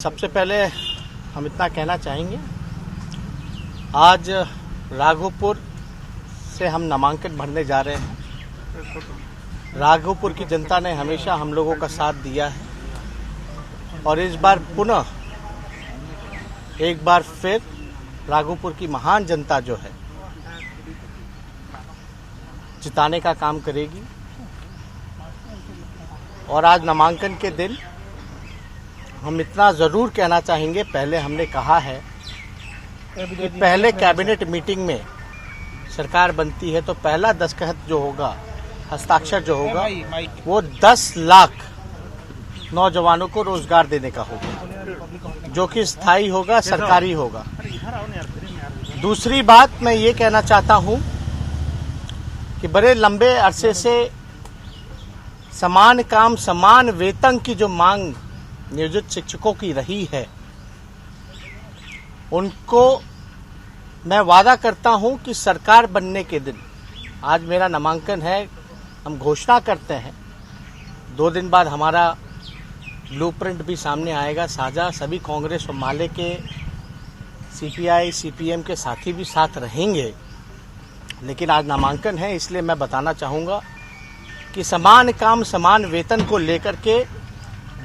सबसे पहले हम इतना कहना चाहेंगे, आज राघोपुर से हम नामांकन भरने जा रहे हैं। राघोपुर की जनता ने हमेशा हम लोगों का साथ दिया है और इस बार पुनः एक बार फिर राघोपुर की महान जनता जो है जिताने का काम करेगी। और आज नामांकन के दिन हम इतना ज़रूर कहना चाहेंगे, पहले हमने कहा है कि पहले कैबिनेट मीटिंग में सरकार बनती है तो पहला दस्तखत जो होगा, हस्ताक्षर जो होगा, वो 10 लाख नौजवानों को रोजगार देने का होगा, जो कि स्थायी होगा, सरकारी होगा। दूसरी बात मैं ये कहना चाहता हूँ कि बड़े लंबे अरसे से समान काम समान वेतन की जो मांग नियोजित शिक्षकों की रही है, उनको मैं वादा करता हूं कि सरकार बनने के दिन, आज मेरा नामांकन है, हम घोषणा करते हैं 2 दिन बाद हमारा ब्लूप्रिंट भी सामने आएगा साझा। सभी कांग्रेस और माले के सीपीआई सीपीएम के साथी भी साथ रहेंगे, लेकिन आज नामांकन है, इसलिए मैं बताना चाहूँगा कि समान काम समान वेतन को लेकर के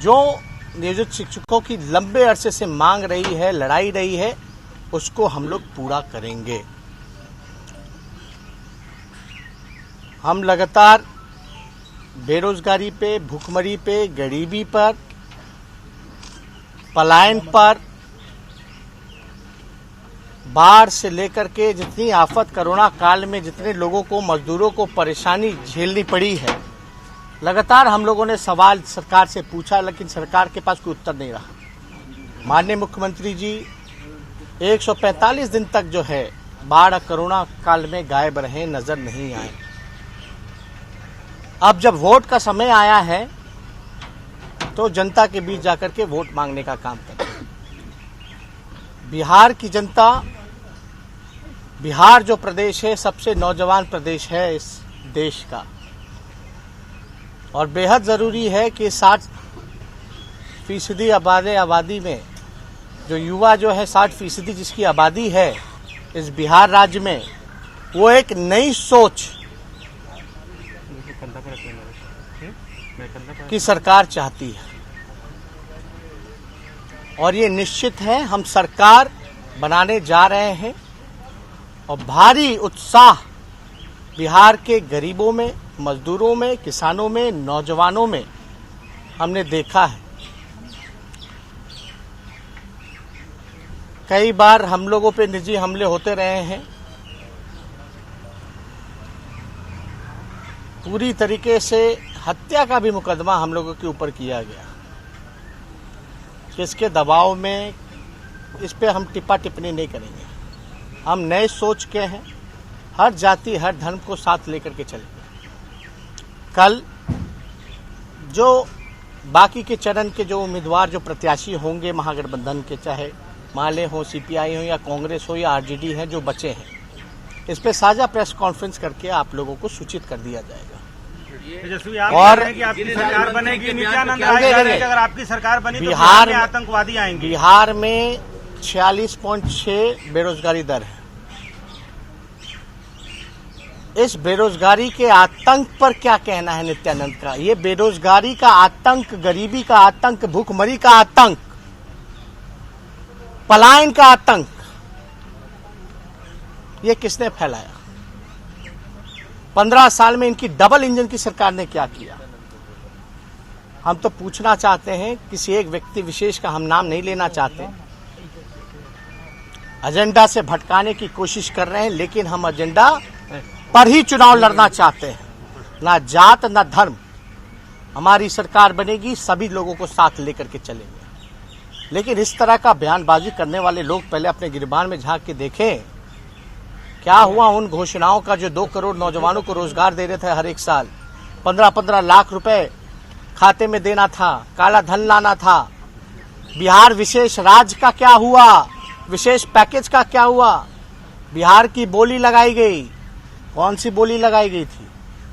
जो नियोजित शिक्षकों की लंबे अरसे से मांग रही है, लड़ाई रही है, उसको हम लोग पूरा करेंगे। हम लगातार बेरोजगारी पे, भूखमरी पे, गरीबी पर, पलायन पर, बाढ़ से लेकर के जितनी आफत कोरोना काल में जितने लोगों को, मजदूरों को परेशानी झेलनी पड़ी है, लगातार हम लोगों ने सवाल सरकार से पूछा, लेकिन सरकार के पास कोई उत्तर नहीं रहा। माननीय मुख्यमंत्री जी 145 दिन तक जो है बाढ़ कोरोना काल में गायब रहे, नजर नहीं आए। अब जब वोट का समय आया है तो जनता के बीच जाकर के वोट मांगने का काम करते हैं। बिहार की जनता, बिहार जो प्रदेश है सबसे नौजवान प्रदेश है इस देश का, और बेहद ज़रूरी है कि 60% आबादी में जो युवा जो है 60% जिसकी आबादी है इस बिहार राज्य में, वो एक नई सोच की सरकार चाहती है। और ये निश्चित है हम सरकार बनाने जा रहे हैं और भारी उत्साह बिहार के गरीबों में, मजदूरों में, किसानों में, नौजवानों में हमने देखा है। कई बार हम लोगों पे निजी हमले होते रहे हैं, पूरी तरीके से हत्या का भी मुकदमा हम लोगों के ऊपर किया गया। किसके दबाव में, इस पे हम टिप्पा टिप्पणी नहीं करेंगे। हम नए सोच के हैं, हर जाति हर धर्म को साथ लेकर के चलेंगे। कल जो बाकी के चरण के जो उम्मीदवार, जो प्रत्याशी होंगे महागठबंधन के, चाहे माले हो, सीपीआई हो या कांग्रेस हो या आरजेडी हैं, जो बचे हैं, इस पे साझा प्रेस कॉन्फ्रेंस करके आप लोगों को सूचित कर दिया जाएगा। और आपकी सरकार बनेगी, नित्यानंद राय कह रहे हैं कि अगर आपकी सरकार बनी तो बिहार में आतंकवादी आएंगे। बिहार में 46.6 बेरोजगारी दर है। इस बेरोजगारी के आतंक पर क्या कहना है नित्यानंद का? ये बेरोजगारी का आतंक, गरीबी का आतंक, भूखमरी का आतंक, पलायन का आतंक, ये किसने फैलाया? 15 साल में इनकी डबल इंजन की सरकार ने क्या किया? हम तो पूछना चाहते हैं, किसी एक व्यक्ति विशेष का हम नाम नहीं लेना चाहते, एजेंडा से भटकाने की कोशिश कर रहे हैं, लेकिन हम एजेंडा पर ही चुनाव लड़ना चाहते हैं, ना जात ना धर्म। हमारी सरकार बनेगी, सभी लोगों को साथ लेकर के चलेंगे। लेकिन इस तरह का बयानबाजी करने वाले लोग पहले अपने गिरबान में झांक के देखें, क्या हुआ उन घोषणाओं का जो 2 करोड़ नौजवानों को रोजगार दे रहे थे हर एक साल, 15-15 लाख रुपए खाते में देना था, काला धन लाना था। बिहार विशेष राज्य का क्या हुआ? विशेष पैकेज का क्या हुआ? बिहार की बोली लगाई गई, कौन सी बोली लगाई गई थी?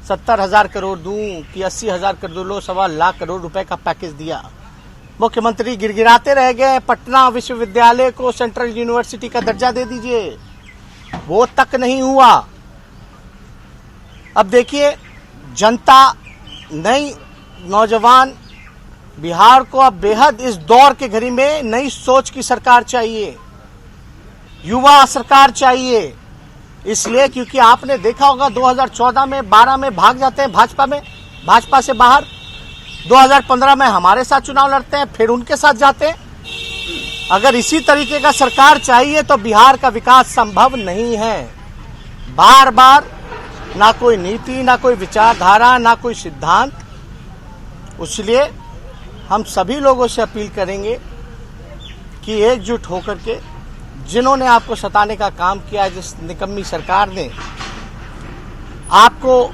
70,000 करोड़ दूं कि 80,000 करोड़ लो, 1.25 लाख करोड़ रुपए का पैकेज दिया। मुख्यमंत्री गिड़गिड़ाते रह गए। पटना विश्वविद्यालय को सेंट्रल यूनिवर्सिटी का दर्जा दे दीजिए, वो तक नहीं हुआ। अब देखिए, जनता नई नौजवान बिहार को अब बेहद इस दौर के घड़ी में नई सोच की सरकार चाहिए, युवा सरकार चाहिए। इसलिए क्योंकि आपने देखा होगा 2014 में 12 में भाग जाते हैं भाजपा से बाहर, 2015 में हमारे साथ चुनाव लड़ते हैं, फिर उनके साथ जाते हैं। अगर इसी तरीके का सरकार चाहिए तो बिहार का विकास संभव नहीं है। बार बार ना कोई नीति, ना कोई विचारधारा, ना कोई सिद्धांत। इसलिए हम सभी लोगों से अपील करेंगे कि एकजुट होकर के जिन्होंने आपको सताने का काम किया है, जिस निकम्मी सरकार ने आपको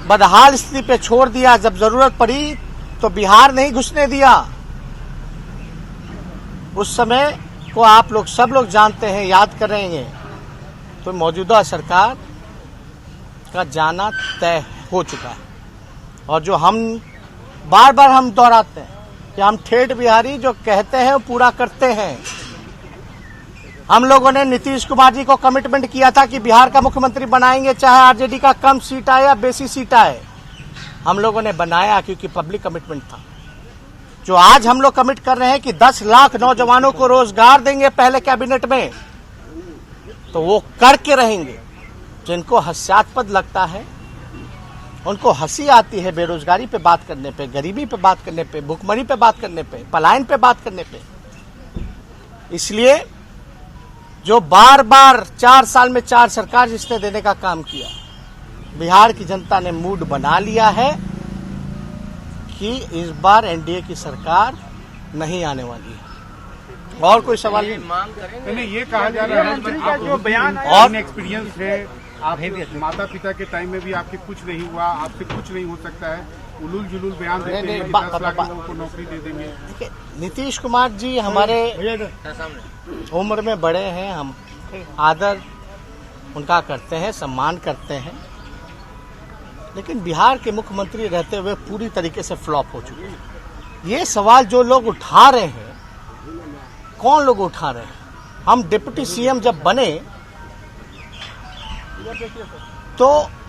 बदहाल स्थिति पे छोड़ दिया, जब जरूरत पड़ी तो बिहार नहीं घुसने दिया, उस समय को आप लोग सब लोग जानते हैं, याद करेंगे। तो मौजूदा सरकार का जाना तय हो चुका है। और जो हम बार बार हम दोहराते हैं कि हम ठेठ बिहारी जो कहते हैं वो पूरा करते हैं। हम लोगों ने नीतीश कुमार जी को कमिटमेंट किया था कि बिहार का मुख्यमंत्री बनाएंगे, चाहे आरजेडी का कम सीट आए या बेसी सीट आए। हम लोगों ने बनाया क्योंकि पब्लिक कमिटमेंट था। जो आज हम लोग कमिट कर रहे हैं कि 10 लाख नौजवानों को रोजगार देंगे पहले कैबिनेट में, तो वो करके रहेंगे। जिनको हास्यास्पद लगता है, उनको हंसी आती है बेरोजगारी पे बात करने पे, गरीबी पे बात करने पे, भुखमरी पे बात करने पे, पलायन पे बात करने पे। इसलिए जो बार बार 4 साल में 4 सरकार जिसने देने का काम किया, बिहार की जनता ने मूड बना लिया है कि इस बार एनडीए की सरकार नहीं आने वाली है। और कोई सवाल नहीं, ये कहा जा रहा है आप जो बयान और एक्सपीरियंस है, आप माता पिता के टाइम में भी आपके कुछ नहीं हुआ, आपसे कुछ नहीं हो सकता है, उलूल जुलूल बयान देते हैं कि 10 लाख लोगों को नौकरी दे देंगे। नीतीश कुमार जी हमारे उम्र में बड़े हैं, हम आदर उनका करते हैं, सम्मान करते हैं, लेकिन बिहार के मुख्यमंत्री रहते हुए पूरी तरीके से फ्लॉप हो चुके हैं। ये सवाल जो लोग उठा रहे हैं, कौन लोग उठा रहे हैं? हम डिप्टी सीएम जब बने तो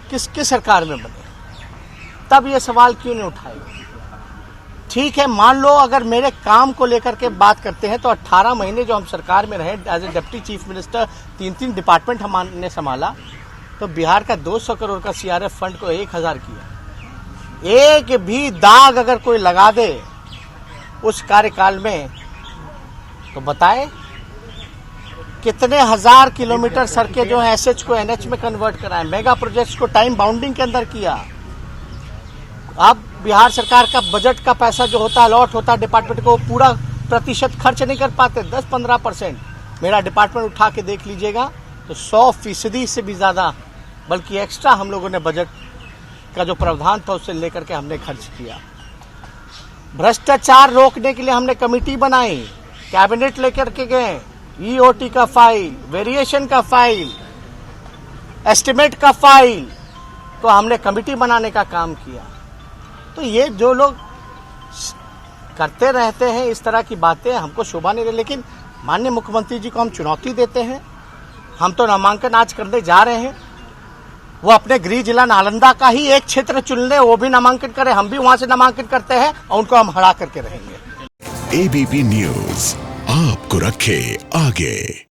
किसके सरकार में बने, तब ये सवाल क्यों नहीं उठाए? ठीक है, मान लो अगर मेरे काम को लेकर के बात करते हैं तो 18 महीने जो हम सरकार में रहे as a deputy chief minister, 3 department हमने संभाला, तो बिहार का 200 करोड़ का सीआरएफ फंड को 1000 किया। एक भी दाग अगर कोई लगा दे उस कार्यकाल में तो बताए कितने हजार किलोमीटर सड़कें जो है एसएच को एनएच में कन्वर्ट कराए, मेगा प्रोजेक्ट्स को टाइम बाउंडिंग के अंदर किया। अब बिहार सरकार का बजट का पैसा जो होता है, अलॉट होता है डिपार्टमेंट को, पूरा प्रतिशत खर्च नहीं कर पाते, 10-15%। मेरा डिपार्टमेंट उठा के देख लीजिएगा तो 100% से भी ज्यादा, बल्कि एक्स्ट्रा हम लोगों ने बजट का जो प्रावधान था उससे लेकर के हमने खर्च किया। भ्रष्टाचार रोकने के लिए हमने कमेटी बनाई, कैबिनेट लेकर के गए, ईओटी का फाइल, वेरिएशन का फाइल, एस्टिमेट का फाइल, तो हमने कमेटी बनाने का काम किया। तो ये जो लोग करते रहते हैं इस तरह की बातें, हमको शोभा नहीं रही। लेकिन माननीय मुख्यमंत्री जी को हम चुनौती देते हैं, हम तो नामांकन आज करने जा रहे हैं, वो अपने गृह जिला नालंदा का ही एक क्षेत्र चुन ले, वो भी नामांकन करे, हम भी वहां से नामांकन करते हैं और उनको हम हरा करके रहेंगे। एबीपी न्यूज आपको रखे आगे।